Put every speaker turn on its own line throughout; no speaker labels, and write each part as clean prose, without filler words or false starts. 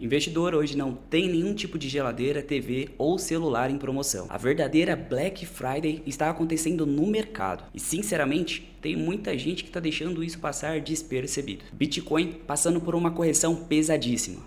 Investidor hoje não tem nenhum tipo de geladeira, TV ou celular em promoção. A verdadeira Black Friday está acontecendo no mercado. E sinceramente, tem muita gente que está deixando isso passar despercebido. Bitcoin passando por uma correção pesadíssima.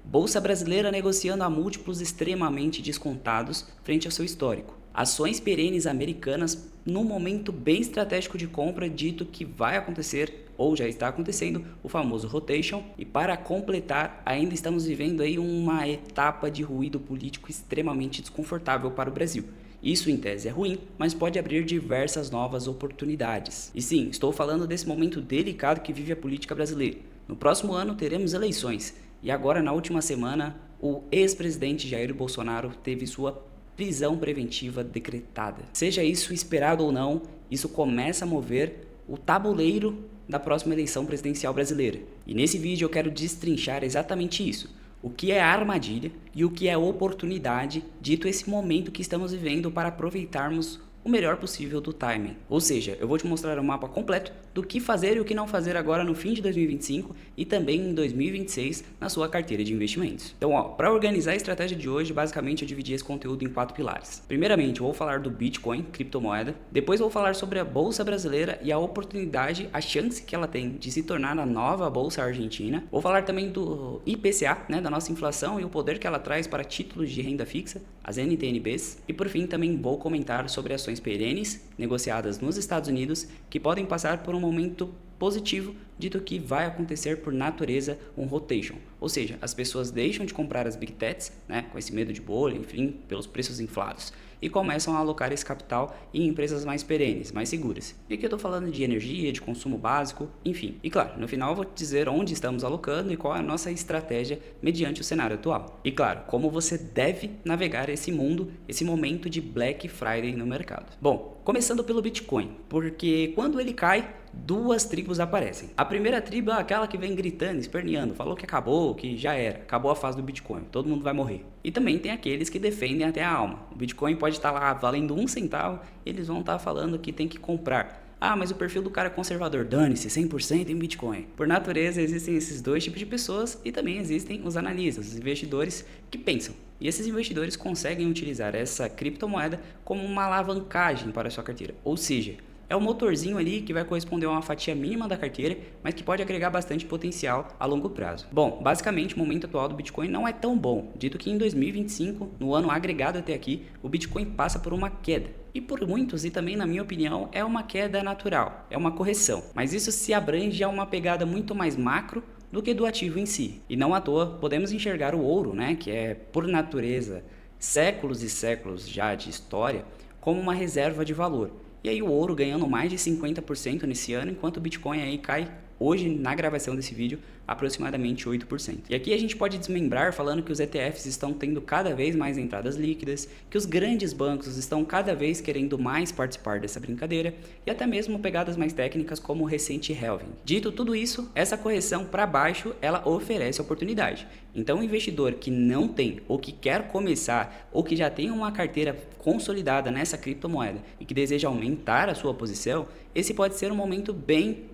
Bolsa brasileira negociando a múltiplos extremamente descontados frente ao seu histórico. Ações perenes americanas num momento bem estratégico de compra, dito que vai acontecer ou já está acontecendo o famoso rotation, e para completar ainda estamos vivendo aí uma etapa de ruído político extremamente desconfortável para o Brasil. Isso em tese é ruim, mas pode abrir diversas novas oportunidades. E sim, estou falando desse momento delicado que vive a política brasileira. No próximo ano teremos eleições, e agora na última semana o ex-presidente Jair Bolsonaro teve sua prisão preventiva decretada. Seja isso esperado ou não, isso começa a mover o tabuleiro da próxima eleição presidencial brasileira. E nesse vídeo eu quero destrinchar exatamente isso. O que é armadilha e o que é oportunidade, dito esse momento que estamos vivendo para aproveitarmos o melhor possível do timing. Ou seja, eu vou te mostrar o mapa completo do que fazer e o que não fazer agora no fim de 2025 e também em 2026 na sua carteira de investimentos. Então, para organizar a estratégia de hoje, basicamente eu dividi esse conteúdo em 4 pilares. Primeiramente, eu vou falar do Bitcoin, criptomoeda. Depois eu vou falar sobre a Bolsa Brasileira e a oportunidade, a chance que ela tem de se tornar a nova Bolsa Argentina. Vou falar também do IPCA, da nossa inflação e o poder que ela traz para títulos de renda fixa, as NTNBs. E por fim, também vou comentar sobre ações perenes negociadas nos Estados Unidos que podem passar por um momento positivo, dito que vai acontecer por natureza um rotation, ou seja, as pessoas deixam de comprar as Big Techs, com esse medo de bolha, enfim, pelos preços inflados, e começam a alocar esse capital em empresas mais perenes, mais seguras. E aqui eu estou falando de energia, de consumo básico, enfim. E claro, no final eu vou te dizer onde estamos alocando e qual é a nossa estratégia mediante o cenário atual. E claro, como você deve navegar esse mundo, esse momento de Black Friday no mercado. Bom, começando pelo Bitcoin, porque quando ele cai, duas tribos aparecem. A primeira tribo é aquela que vem gritando, esperneando, falou que acabou, que já era, acabou a fase do Bitcoin, todo mundo vai morrer. E também tem aqueles que defendem até a alma. O Bitcoin pode estar lá valendo 1 centavo, eles vão estar falando que tem que comprar. Ah, mas o perfil do cara é conservador, dane-se, 100% em Bitcoin. Por natureza, existem esses dois tipos de pessoas e também existem os analistas, os investidores que pensam. E esses investidores conseguem utilizar essa criptomoeda como uma alavancagem para a sua carteira, ou seja, é o motorzinho ali que vai corresponder a uma fatia mínima da carteira, mas que pode agregar bastante potencial a longo prazo. Bom, basicamente o momento atual do Bitcoin não é tão bom, dito que em 2025, no ano agregado até aqui, o Bitcoin passa por uma queda. E por muitos, e também na minha opinião, é uma queda natural, é uma correção. Mas isso se abrange a uma pegada muito mais macro do que do ativo em si. E não à toa, podemos enxergar o ouro, que é por natureza séculos e séculos já de história, como uma reserva de valor. E aí o ouro ganhando mais de 50% nesse ano, enquanto o Bitcoin aí cai, hoje na gravação desse vídeo, aproximadamente 8%. E aqui a gente pode desmembrar falando que os ETFs estão tendo cada vez mais entradas líquidas, que os grandes bancos estão cada vez querendo mais participar dessa brincadeira, e até mesmo pegadas mais técnicas como o recente halving. Dito tudo isso, essa correção para baixo, ela oferece oportunidade. Então o investidor que não tem, ou que quer começar, ou que já tem uma carteira consolidada nessa criptomoeda e que deseja aumentar a sua posição, esse pode ser um momento bem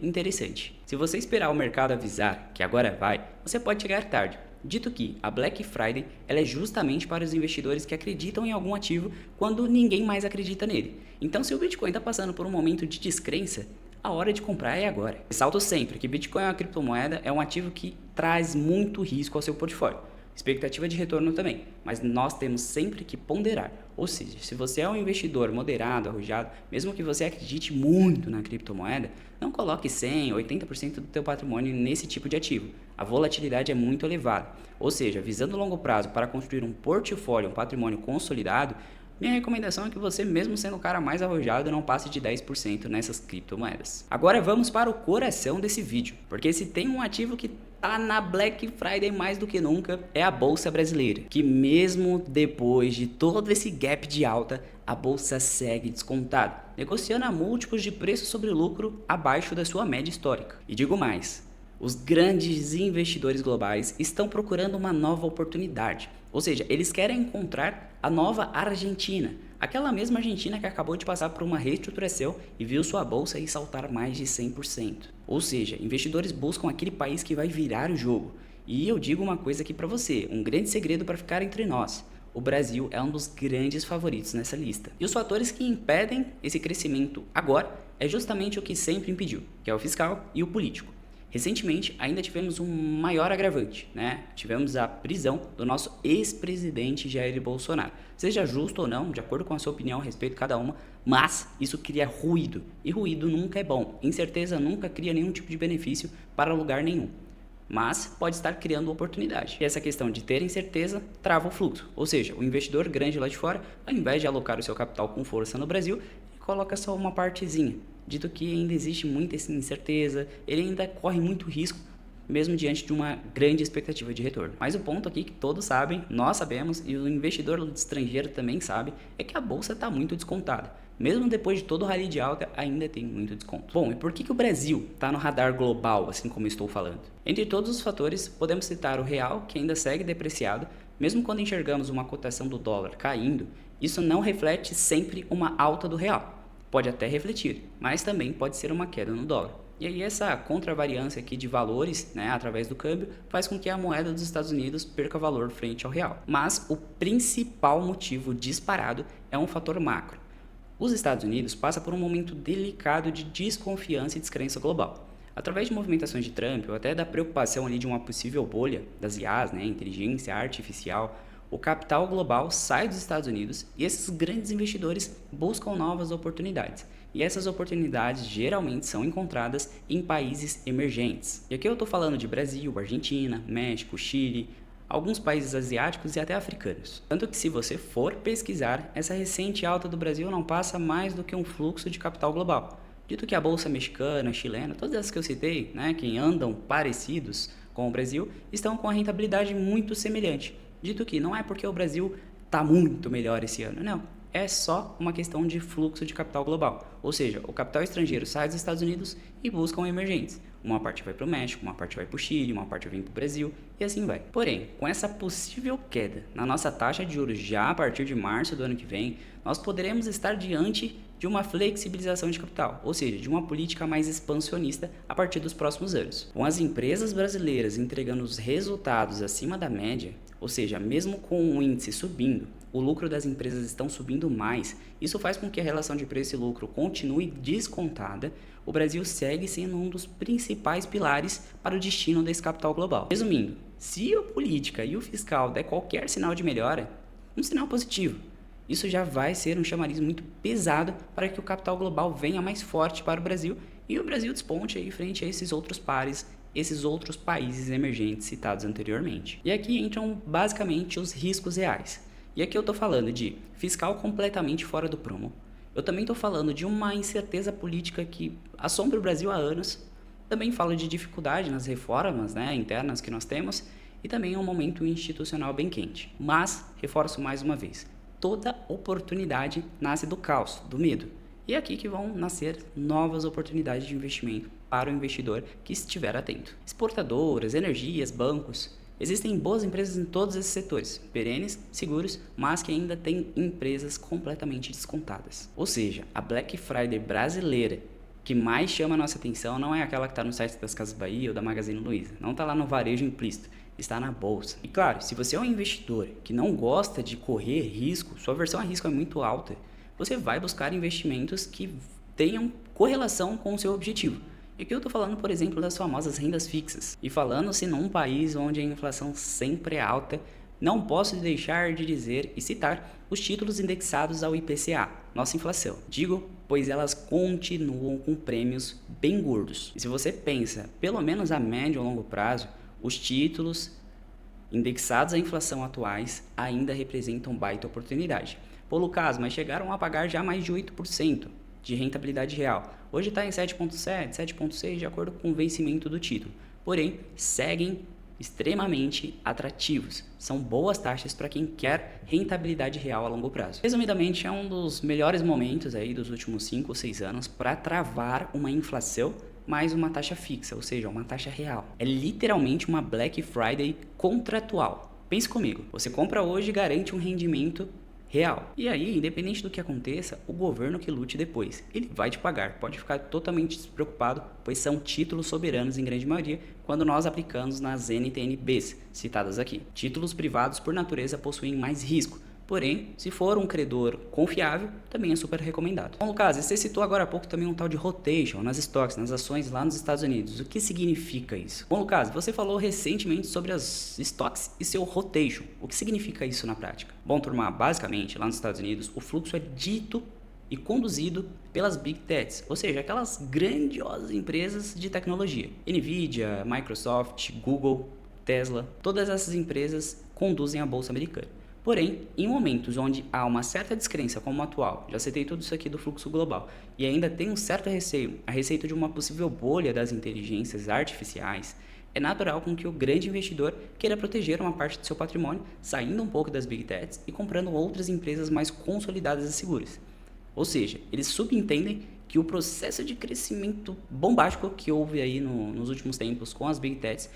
interessante. Se você esperar o mercado avisar que agora vai, você pode chegar tarde. Dito que a Black Friday ela é justamente para os investidores que acreditam em algum ativo quando ninguém mais acredita nele. Então, se o Bitcoin está passando por um momento de descrença, a hora de comprar é agora. Ressalto sempre que Bitcoin é uma criptomoeda, é um ativo que traz muito risco ao seu portfólio. Expectativa de retorno também, mas nós temos sempre que ponderar. Ou seja, se você é um investidor moderado, arrojado, mesmo que você acredite muito na criptomoeda, não coloque 100, 80% do teu patrimônio nesse tipo de ativo. A volatilidade é muito elevada. Ou seja, visando longo prazo para construir um portfólio, um patrimônio consolidado, minha recomendação é que você, mesmo sendo o cara mais arrojado, não passe de 10% nessas criptomoedas. Agora vamos para o coração desse vídeo, porque se tem um ativo que tá na Black Friday mais do que nunca, é a Bolsa Brasileira, que mesmo depois de todo esse gap de alta, a Bolsa segue descontada, negociando a múltiplos de preço sobre lucro abaixo da sua média histórica. E digo mais, os grandes investidores globais estão procurando uma nova oportunidade, ou seja, eles querem encontrar a nova Argentina, aquela mesma Argentina que acabou de passar por uma reestruturação e viu sua bolsa aí saltar mais de 100%. Ou seja, investidores buscam aquele país que vai virar o jogo. E eu digo uma coisa aqui para você, um grande segredo para ficar entre nós. O Brasil é um dos grandes favoritos nessa lista. E os fatores que impedem esse crescimento agora é justamente o que sempre impediu, que é o fiscal e o político. Recentemente, ainda tivemos um maior agravante, né? Tivemos a prisão do nosso ex-presidente Jair Bolsonaro. Seja justo ou não, de acordo com a sua opinião, respeito cada uma, mas isso cria ruído. E ruído nunca é bom. Incerteza nunca cria nenhum tipo de benefício para lugar nenhum. Mas pode estar criando oportunidade. E essa questão de ter incerteza trava o fluxo. Ou seja, o investidor grande lá de fora, ao invés de alocar o seu capital com força no Brasil, ele coloca só uma partezinha. Dito que ainda existe muita incerteza, ele ainda corre muito risco, mesmo diante de uma grande expectativa de retorno. Mas o ponto aqui que todos sabem, nós sabemos e o investidor estrangeiro também sabe, é que a bolsa está muito descontada. Mesmo depois de todo o rally de alta, ainda tem muito desconto. Bom, e por que o Brasil está no radar global, assim como estou falando? Entre todos os fatores, podemos citar o real, que ainda segue depreciado. Mesmo quando enxergamos uma cotação do dólar caindo, isso não reflete sempre uma alta do real. Pode até refletir, mas também pode ser uma queda no dólar. E aí essa contravariância aqui de valores, né, através do câmbio, faz com que a moeda dos Estados Unidos perca valor frente ao real. Mas o principal motivo disparado é um fator macro. Os Estados Unidos passam por um momento delicado de desconfiança e descrença global. Através de movimentações de Trump ou até da preocupação ali de uma possível bolha das IAs, né, inteligência artificial, o capital global sai dos Estados Unidos e esses grandes investidores buscam novas oportunidades. E essas oportunidades geralmente são encontradas em países emergentes. E aqui eu estou falando de Brasil, Argentina, México, Chile, alguns países asiáticos e até africanos. Tanto que se você for pesquisar, essa recente alta do Brasil não passa mais do que um fluxo de capital global. Dito que a bolsa mexicana, chilena, todas essas que eu citei, né, que andam parecidos com o Brasil, estão com a rentabilidade muito semelhante. Dito que não é porque o Brasil está muito melhor esse ano, não. É só uma questão de fluxo de capital global. Ou seja, o capital estrangeiro sai dos Estados Unidos e buscam emergentes. Uma parte vai para o México, uma parte vai para o Chile, uma parte vem para o Brasil e assim vai. Porém, com essa possível queda na nossa taxa de juros já a partir de março do ano que vem, nós poderemos estar diante de uma flexibilização de capital, ou seja, de uma política mais expansionista a partir dos próximos anos. Com as empresas brasileiras entregando os resultados acima da média, ou seja, mesmo com o índice subindo, o lucro das empresas estão subindo mais, isso faz com que a relação de preço e lucro continue descontada. O Brasil segue sendo um dos principais pilares para o destino desse capital global. Resumindo, se a política e o fiscal der qualquer sinal de melhora, um sinal positivo, isso já vai ser um chamariz muito pesado para que o capital global venha mais forte para o Brasil e o Brasil desponte aí frente a esses outros pares, esses outros países emergentes citados anteriormente. E aqui entram basicamente os riscos reais. E aqui eu estou falando de fiscal completamente fora do prumo. Eu também estou falando de uma incerteza política que assombra o Brasil há anos. Também falo de dificuldade nas reformas, né, internas que nós temos e também um momento institucional bem quente. Mas, reforço mais uma vez, toda oportunidade nasce do caos, do medo. E é aqui que vão nascer novas oportunidades de investimento para o investidor que estiver atento. Exportadoras, energias, bancos. Existem boas empresas em todos esses setores, perenes, seguros, mas que ainda têm empresas completamente descontadas. Ou seja, a Black Friday brasileira que mais chama a nossa atenção não é aquela que está no site das Casas Bahia ou da Magazine Luiza, não está lá no varejo implícito, está na bolsa. E claro, se você é um investidor que não gosta de correr risco, sua aversão a risco é muito alta, você vai buscar investimentos que tenham correlação com o seu objetivo. E aqui eu estou falando, por exemplo, das famosas rendas fixas. E falando-se num país onde a inflação sempre é alta, não posso deixar de dizer e citar os títulos indexados ao IPCA, nossa inflação. Digo, pois elas continuam com prêmios bem gordos. E se você pensa, pelo menos a médio ou longo prazo, os títulos indexados à inflação atuais ainda representam baita oportunidade. Pelo caso, mas chegaram a pagar já mais de 8% de rentabilidade real. Hoje está em 7,7, 7,6 de acordo com o vencimento do título. Porém, seguem extremamente atrativos. São boas taxas para quem quer rentabilidade real a longo prazo. Resumidamente, é um dos melhores momentos aí dos últimos 5 ou 6 anos para travar uma inflação mais uma taxa fixa, ou seja, uma taxa real. É literalmente uma Black Friday contratual. Pense comigo, você compra hoje e garante um rendimento real. E aí, independente do que aconteça, o governo que lute depois, ele vai te pagar. Pode ficar totalmente despreocupado, pois são títulos soberanos em grande maioria quando nós aplicamos nas NTN-Bs citadas aqui. Títulos privados por natureza possuem mais risco. Porém, se for um credor confiável, também é super recomendado. Bom, Lucas, você citou agora há pouco também um tal de rotation nas stocks, nas ações lá nos Estados Unidos. O que significa isso? Bom, Lucas, você falou recentemente sobre as stocks e seu rotation. O que significa isso na prática? Bom, turma, basicamente, lá nos Estados Unidos, o fluxo é dito e conduzido pelas Big Techs, ou seja, aquelas grandiosas empresas de tecnologia. Nvidia, Microsoft, Google, Tesla, todas essas empresas conduzem a bolsa americana. Porém, em momentos onde há uma certa descrença como o atual, já citei tudo isso aqui do fluxo global, e ainda tem um certo receio a respeito de uma possível bolha das inteligências artificiais, é natural com que o grande investidor queira proteger uma parte do seu patrimônio, saindo um pouco das Big Techs e comprando outras empresas mais consolidadas e seguras. Ou seja, eles subentendem que o processo de crescimento bombástico que houve aí nos últimos tempos com as Big Techs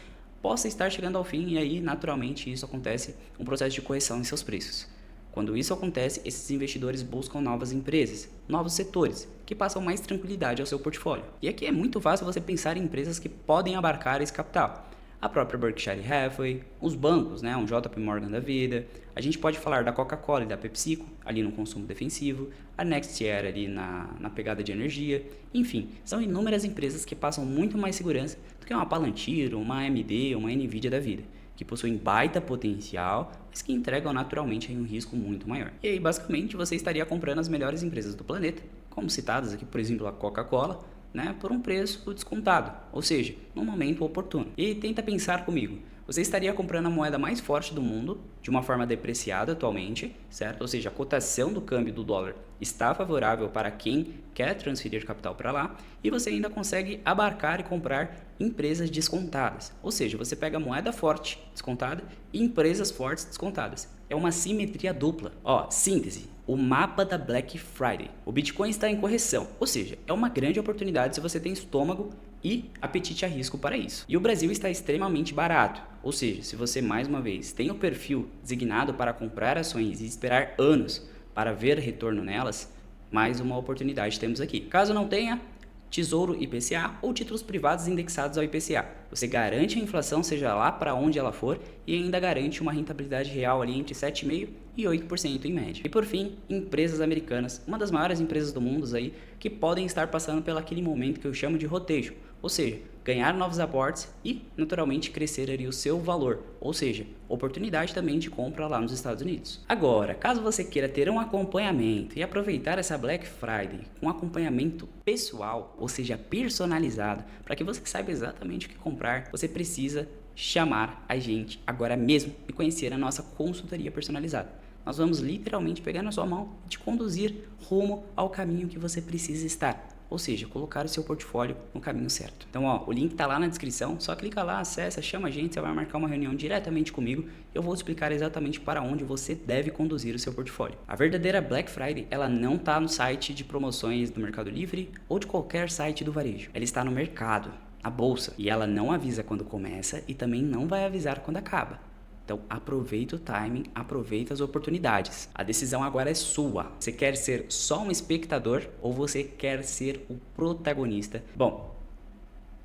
possa estar chegando ao fim e aí, naturalmente, isso acontece, um processo de correção em seus preços. Quando isso acontece, esses investidores buscam novas empresas, novos setores, que passam mais tranquilidade ao seu portfólio. E aqui é muito fácil você pensar em empresas que podem abarcar esse capital. A própria Berkshire Hathaway, os bancos, um JP Morgan da vida. A gente pode falar da Coca-Cola e da PepsiCo, ali no consumo defensivo, a NextEra ali na pegada de energia. Enfim, são inúmeras empresas que passam muito mais segurança do que uma Palantir, uma AMD, uma Nvidia da vida, que possuem baita potencial, mas que entregam naturalmente um risco muito maior. E aí, basicamente, você estaria comprando as melhores empresas do planeta, como citadas aqui, por exemplo, a Coca-Cola, por um preço descontado, ou seja, no momento oportuno. E tenta pensar comigo, você estaria comprando a moeda mais forte do mundo, de uma forma depreciada atualmente, certo? Ou seja, a cotação do câmbio do dólar está favorável para quem quer transferir capital para lá, e você ainda consegue abarcar e comprar empresas descontadas. Ou seja, você pega moeda forte descontada e empresas fortes descontadas. É uma simetria dupla. Síntese. O mapa da Black Friday. O Bitcoin está em correção, ou seja, é uma grande oportunidade se você tem estômago e apetite a risco para isso. E o Brasil está extremamente barato, ou seja, se você mais uma vez tem o perfil designado para comprar ações e esperar anos para ver retorno nelas, mais uma oportunidade temos aqui. Caso não tenha, Tesouro IPCA ou títulos privados indexados ao IPCA. Você garante a inflação, seja lá para onde ela for, e ainda garante uma rentabilidade real ali entre 7,5% e 8% em média. E por fim, empresas americanas, uma das maiores empresas do mundo aí, que podem estar passando pelo aquele momento que eu chamo de rotation, ou seja, ganhar novos aportes e, naturalmente, crescer ali o seu valor, ou seja, oportunidade também de compra lá nos Estados Unidos. Agora, caso você queira ter um acompanhamento e aproveitar essa Black Friday com acompanhamento pessoal, ou seja, personalizado, para que você saiba exatamente o que comprar, você precisa chamar a gente agora mesmo e conhecer a nossa consultoria personalizada. Nós vamos literalmente pegar na sua mão e te conduzir rumo ao caminho que você precisa estar. Ou seja, colocar o seu portfólio no caminho certo. Então, o link tá lá na descrição, só clica lá, acessa, chama a gente, você vai marcar uma reunião diretamente comigo. Eu vou explicar exatamente para onde você deve conduzir o seu portfólio. A verdadeira Black Friday, ela não tá no site de promoções do Mercado Livre ou de qualquer site do varejo. Ela está no mercado, na bolsa, e ela não avisa quando começa e também não vai avisar quando acaba. Então, aproveita o timing, aproveita as oportunidades. A decisão agora é sua. Você quer ser só um espectador ou você quer ser o protagonista? Bom,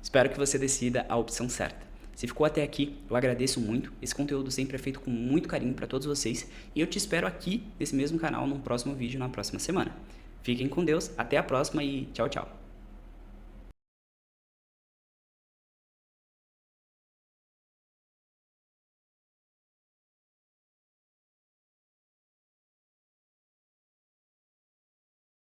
espero que você decida a opção certa. Se ficou até aqui, eu agradeço muito. Esse conteúdo sempre é feito com muito carinho para todos vocês. E eu te espero aqui, nesse mesmo canal, num próximo vídeo, na próxima semana. Fiquem com Deus, até a próxima e tchau, tchau.